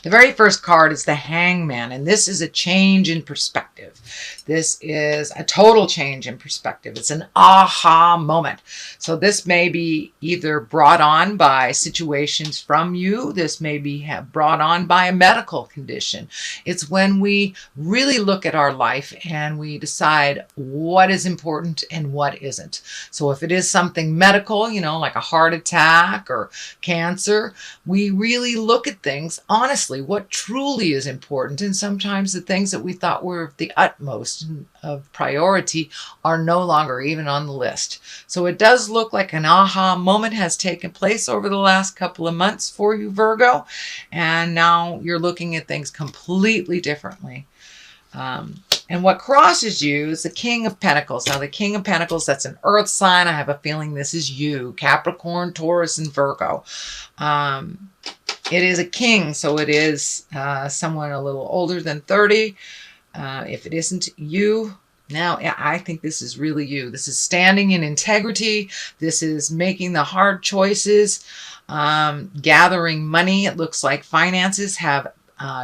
The very first card is the Hangman, and this is a change in perspective. This is a total change in perspective. It's an aha moment. So this may be either brought on by situations from you. This may be brought on by a medical condition. It's when we really look at our life and we decide what is important and what isn't. So if it is something medical, like a heart attack or cancer, we really look at things honestly, what truly is important. And sometimes the things that we thought were of the utmost of priority are no longer even on the list. So it does look like an aha moment has taken place over the last couple of months for you, Virgo. And now you're looking at things completely differently. And what crosses you is the King of Pentacles. Now, the King of Pentacles, that's an earth sign. I have a feeling this is you, Capricorn, Taurus, and Virgo. It is a king, so it is someone a little older than 30. If it isn't you, now I think this is really you. This is standing in integrity. This is making the hard choices, gathering money. It looks like finances have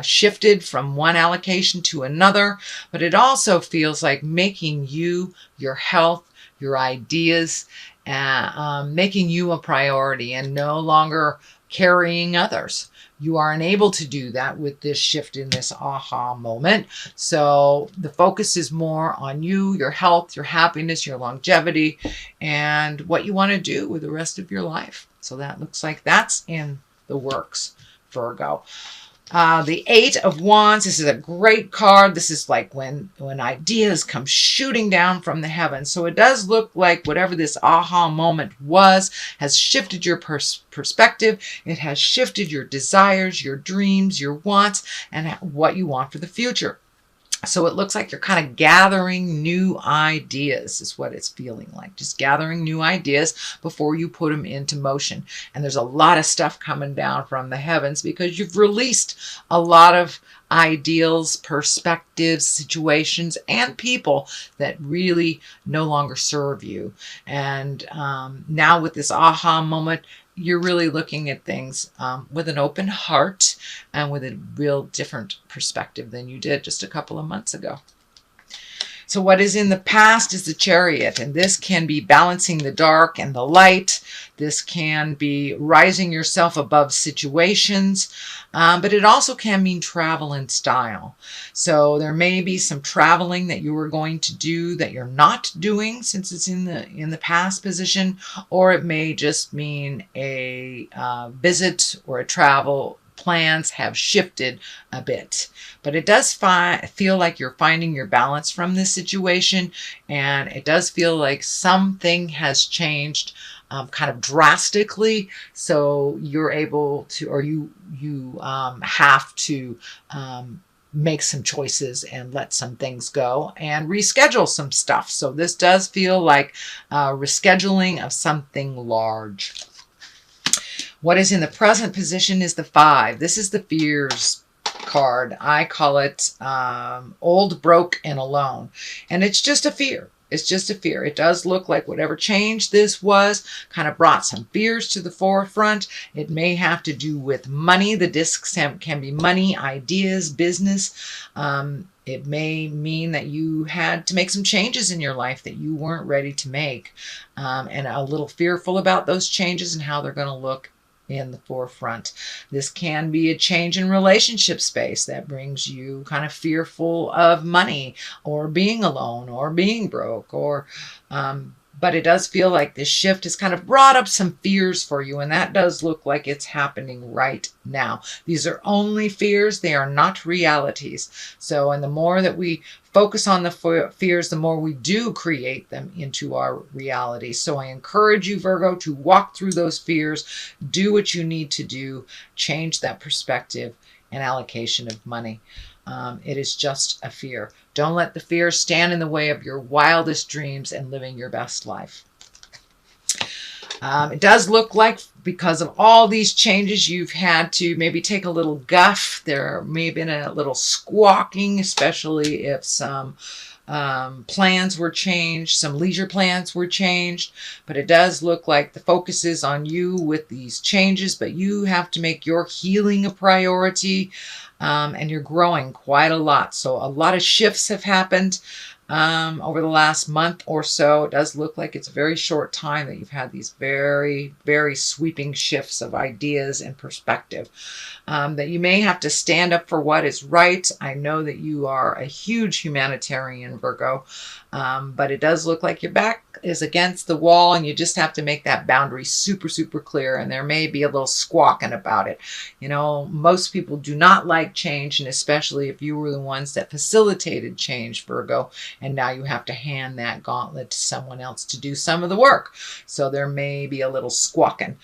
shifted from one allocation to another, but it also feels like making you, your health, your ideas, making you a priority and no longer carrying others. You are unable to do that with this shift in this aha moment. So the focus is more on you, your health, your happiness, your longevity, and what you want to do with the rest of your life. So that looks like that's in the works, Virgo. The Eight of Wands, this is a great card. This is like when ideas come shooting down from the heavens. So it does look like whatever this aha moment was has shifted your perspective. It has shifted your desires, your dreams, your wants, and what you want for the future. So it looks like you're kind of gathering new ideas is what it's feeling like. Just gathering new ideas before you put them into motion. And there's a lot of stuff coming down from the heavens because you've released a lot of ideals, perspectives, situations, and people that really no longer serve you. And now with this aha moment, you're really looking at things with an open heart and with a real different perspective than you did just a couple of months ago. So what is in the past is the Chariot, and this can be balancing the dark and the light. This can be rising yourself above situations, but it also can mean travel and style. So there may be some traveling that you were going to do that you're not doing since it's in the past position, or it may just mean a visit or a travel. Plans have shifted a bit, but it does feel like you're finding your balance from this situation, and it does feel like something has changed kind of drastically, so you're able to, or you have to make some choices and let some things go and reschedule some stuff. So this does feel like rescheduling of something large. What is in the present position is the 5. This is the fears card. I call it old, broke, and alone. And it's just a fear. It's just a fear. It does look like whatever change this was kind of brought some fears to the forefront. It may have to do with money. The discs can be money, ideas, business. It may mean that you had to make some changes in your life that you weren't ready to make, and a little fearful about those changes and how they're going to look in the forefront. This can be a change in relationship space that brings you kind of fearful of money or being alone or being broke, or but it does feel like this shift has kind of brought up some fears for you, and that does look like it's happening right now. These are only fears. They are not realities. So, and the more that we focus on the fears, the more we do create them into our reality. So I encourage you, Virgo, to walk through those fears, do what you need to do, change that perspective and allocation of money. It is just a fear. Don't let the fear stand in the way of your wildest dreams and living your best life. It does look like because of all these changes, you've had to maybe take a little guff. There may have been a little squawking, especially if some plans were changed, some leisure plans were changed, but it does look like the focus is on you with these changes, but you have to make your healing a priority, and you're growing quite a lot. So a lot of shifts have happened over the last month or so. It does look like it's a very short time that you've had these very, very sweeping shifts of ideas and perspective. That you may have to stand up for what is right. I know that you are a huge humanitarian, Virgo, but it does look like your back is against the wall and you just have to make that boundary super, super clear. And there may be a little squawking about it. You know, most people do not like change, and especially if you were the ones that facilitated change, Virgo, and now you have to hand that gauntlet to someone else to do some of the work. So there may be a little squawking.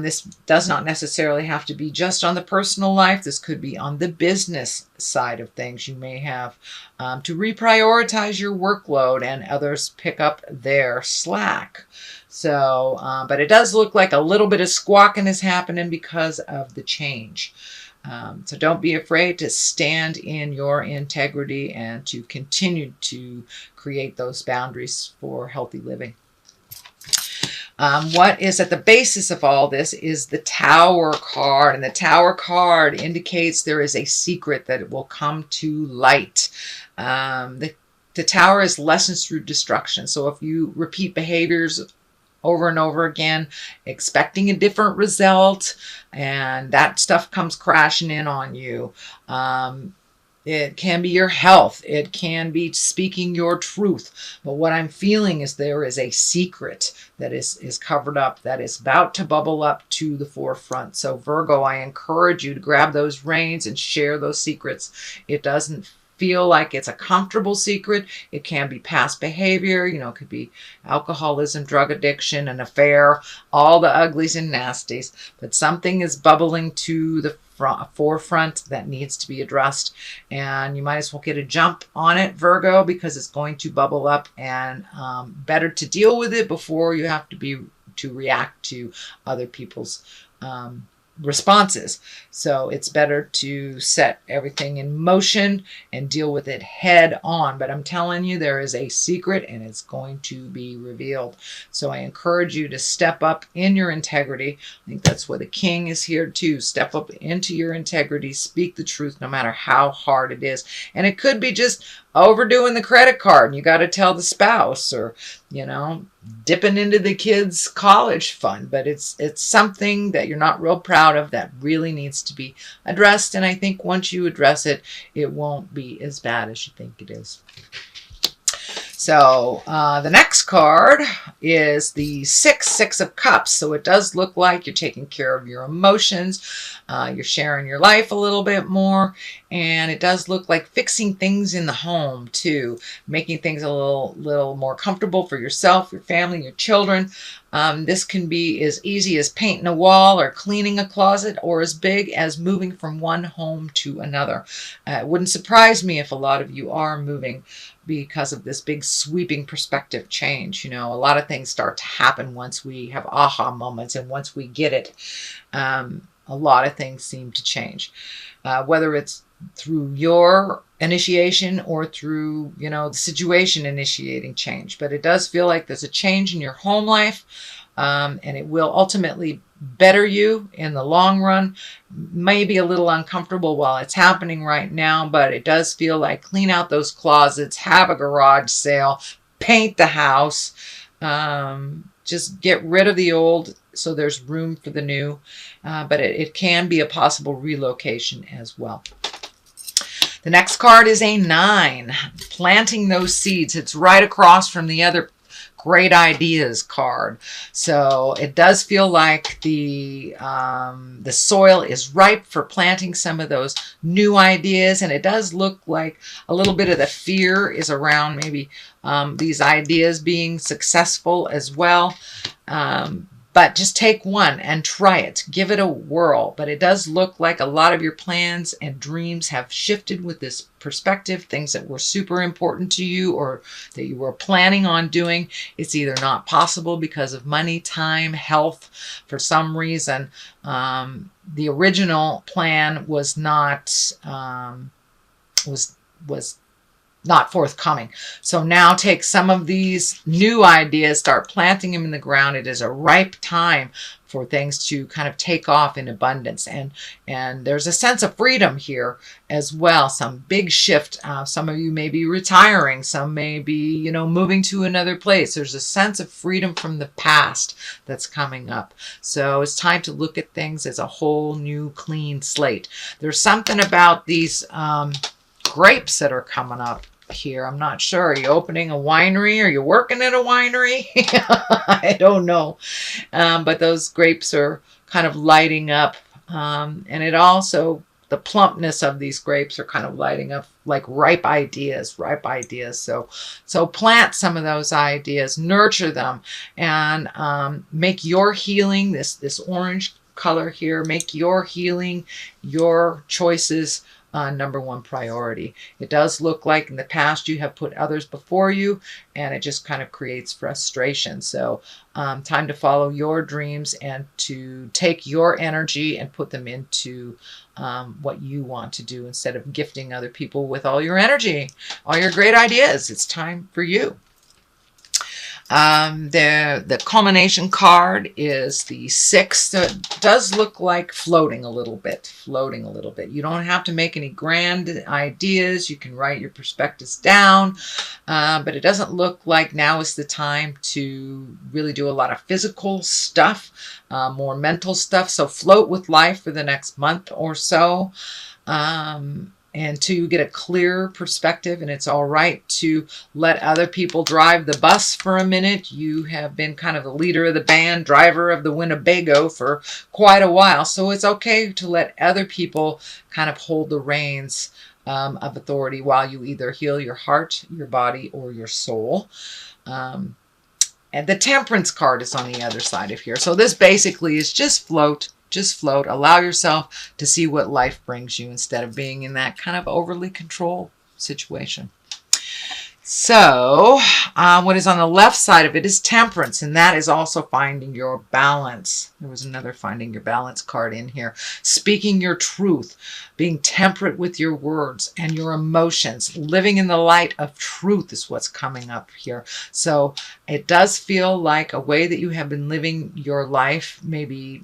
This does not necessarily have to be just on the personal life. This could be on the business side of things. You may have to reprioritize your workload and others pick up their slack. So, but it does look like a little bit of squawking is happening because of the change. So don't be afraid to stand in your integrity and to continue to create those boundaries for healthy living. What is at the basis of all this is the Tower card. And the Tower card indicates there is a secret that will come to light. The Tower is lessons through destruction. So if you repeat behaviors over and over again, expecting a different result, and that stuff comes crashing in on you. It can be your health. It can be speaking your truth. But what I'm feeling is there is a secret that is covered up, that is about to bubble up to the forefront. So Virgo, I encourage you to grab those reins and share those secrets. It doesn't feel like it's a comfortable secret. It can be past behavior. You know, it could be alcoholism, drug addiction, an affair, all the uglies and nasties. But something is bubbling to the forefront that needs to be addressed, and you might as well get a jump on it, Virgo, because it's going to bubble up, and better to deal with it before you have to react to other people's responses. So it's better to set everything in motion and deal with it head on. But I'm telling you, there is a secret and it's going to be revealed. So I encourage you to step up in your integrity. I think that's where the King is here too. Step up into your integrity, speak the truth no matter how hard it is. And it could be just overdoing the credit card and you got to tell the spouse, or, you know, dipping into the kids' college fund, but it's something that you're not real proud of that really needs to be addressed. And I think once you address it, it won't be as bad as you think it is. So the next card is the Six of Cups. So it does look like you're taking care of your emotions. You're sharing your life a little bit more. And it does look like fixing things in the home too. Making things a little more comfortable for yourself, your family, your children. This can be as easy as painting a wall or cleaning a closet, or as big as moving from one home to another. It wouldn't surprise me if a lot of you are moving because of this big sweeping perspective change. You know, a lot of things start to happen once we have aha moments, and once we get it, a lot of things seem to change. Whether it's through your initiation or through, you know, the situation initiating change. But it does feel like there's a change in your home life, and it will ultimately better you in the long run. Maybe a little uncomfortable while it's happening right now, but it does feel like clean out those closets, have a garage sale, paint the house, just get rid of the old so there's room for the new. But it can be a possible relocation as well. The next card is a 9, planting those seeds. It's right across from the other great ideas card. So it does feel like the soil is ripe for planting some of those new ideas. And it does look like a little bit of the fear is around maybe these ideas being successful as well. But just take one and try it. Give it a whirl. But it does look like a lot of your plans and dreams have shifted with this perspective. Things that were super important to you or that you were planning on doing, it's either not possible because of money, time, health. For some reason, the original plan was not, was not forthcoming. So now take some of these new ideas, start planting them in the ground. It is a ripe time for things to kind of take off in abundance. And there's a sense of freedom here as well. Some big shift. Some of you may be retiring. Some may be, moving to another place. There's a sense of freedom from the past that's coming up. So it's time to look at things as a whole new clean slate. There's something about these grapes that are coming up here. I'm not sure. Are you opening a winery? Are you working at a winery? I don't know. But those grapes are kind of lighting up. And it also, the plumpness of these grapes are kind of lighting up like ripe ideas. So plant some of those ideas, nurture them, and make your healing, this orange color here, make your healing, your choices number one priority. It does look like in the past you have put others before you, and it just kind of creates frustration. So time to follow your dreams and to take your energy and put them into what you want to do instead of gifting other people with all your energy, all your great ideas. It's time for you. The culmination card is the 6. So it does look like floating a little bit. You don't have to make any grand ideas. You can write your perspectives down, but it doesn't look like now is the time to really do a lot of physical stuff, more mental stuff. So float with life for the next month or so. And to get a clear perspective, and it's all right to let other people drive the bus for a minute. You have been kind of the leader of the band, driver of the Winnebago for quite a while. So it's okay to let other people kind of hold the reins of authority while you either heal your heart, your body, or your soul. And the Temperance card is on the other side of here. So this basically is just float. Just float. Allow yourself to see what life brings you instead of being in that kind of overly controlled situation. So what is on the left side of it is Temperance, and that is also finding your balance. There was another finding your balance card in here. Speaking your truth, being temperate with your words and your emotions, living in the light of truth is what's coming up here. So it does feel like a way that you have been living your life, maybe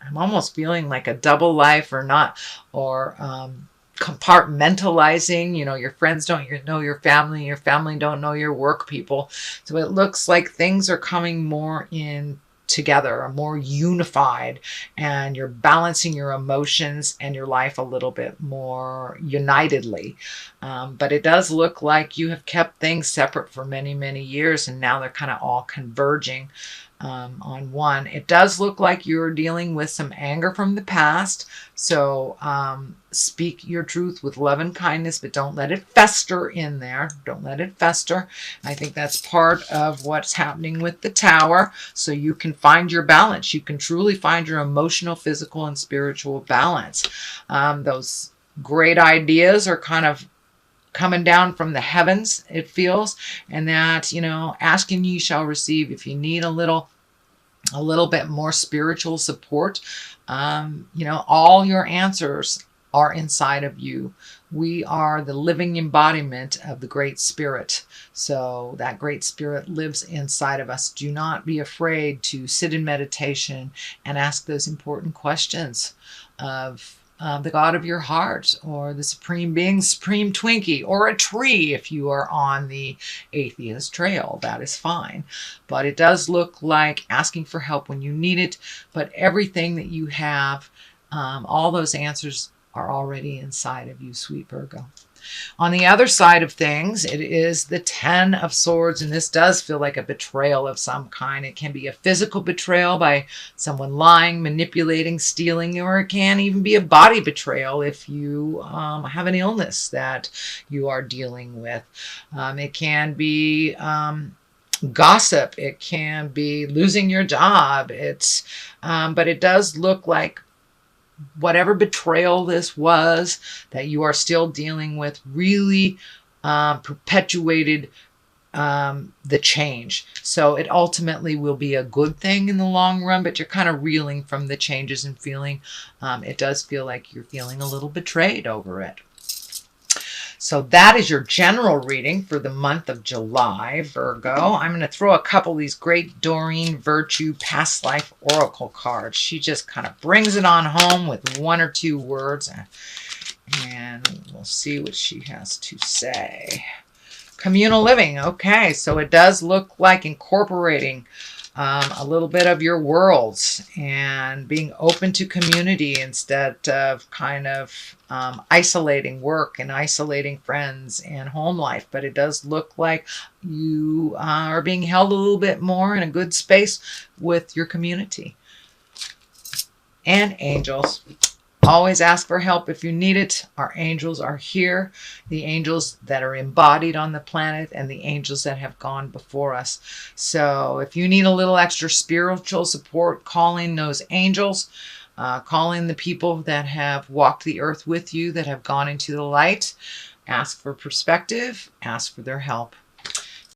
I'm almost feeling like a double life or not, or compartmentalizing. Your friends don't know your family don't know your work people. So it looks like things are coming more in together, are more unified, and you're balancing your emotions and your life a little bit more unitedly. But it does look like you have kept things separate for many, many years, and now they're kind of all converging on one. It does look like you're dealing with some anger from the past. So speak your truth with love and kindness, but don't let it fester in there. Don't let it fester. I think that's part of what's happening with the Tower. So you can find your balance. You can truly find your emotional, physical, and spiritual balance. Those great ideas are kind of coming down from the heavens, it feels, and that, ask and ye shall receive. If you need a little bit more spiritual support, all your answers are inside of you. We are the living embodiment of the Great Spirit. So that Great Spirit lives inside of us. Do not be afraid to sit in meditation and ask those important questions of the God of your heart, or the Supreme Being, Supreme Twinkie, or a tree if you are on the atheist trail. That is fine. But it does look like asking for help when you need it. But everything that you have, all those answers are already inside of you, sweet Virgo. On the other side of things, it is the 10 of Swords, and this does feel like a betrayal of some kind. It can be a physical betrayal by someone lying, manipulating, stealing, or it can even be a body betrayal if you have an illness that you are dealing with. It can be gossip. It can be losing your job. But it does look like whatever betrayal this was that you are still dealing with really perpetuated the change. So it ultimately will be a good thing in the long run, but you're kind of reeling from the changes and feeling, it does feel like you're feeling a little betrayed over it. So that is your general reading for the month of July, Virgo. I'm going to throw a couple of these great Doreen Virtue Past Life Oracle cards. She just kind of brings it on home with one or two words. And we'll see what she has to say. Communal living. Okay, so it does look like incorporating a little bit of your worlds and being open to community instead of kind of isolating work and isolating friends and home life. But it does look like you are being held a little bit more in a good space with your community. And angels. Always ask for help if you need it. Our angels are here. The angels that are embodied on the planet and the angels that have gone before us. So if you need a little extra spiritual support, call in those angels. Call in the people that have walked the earth with you, that have gone into the light. Ask for perspective. Ask for their help.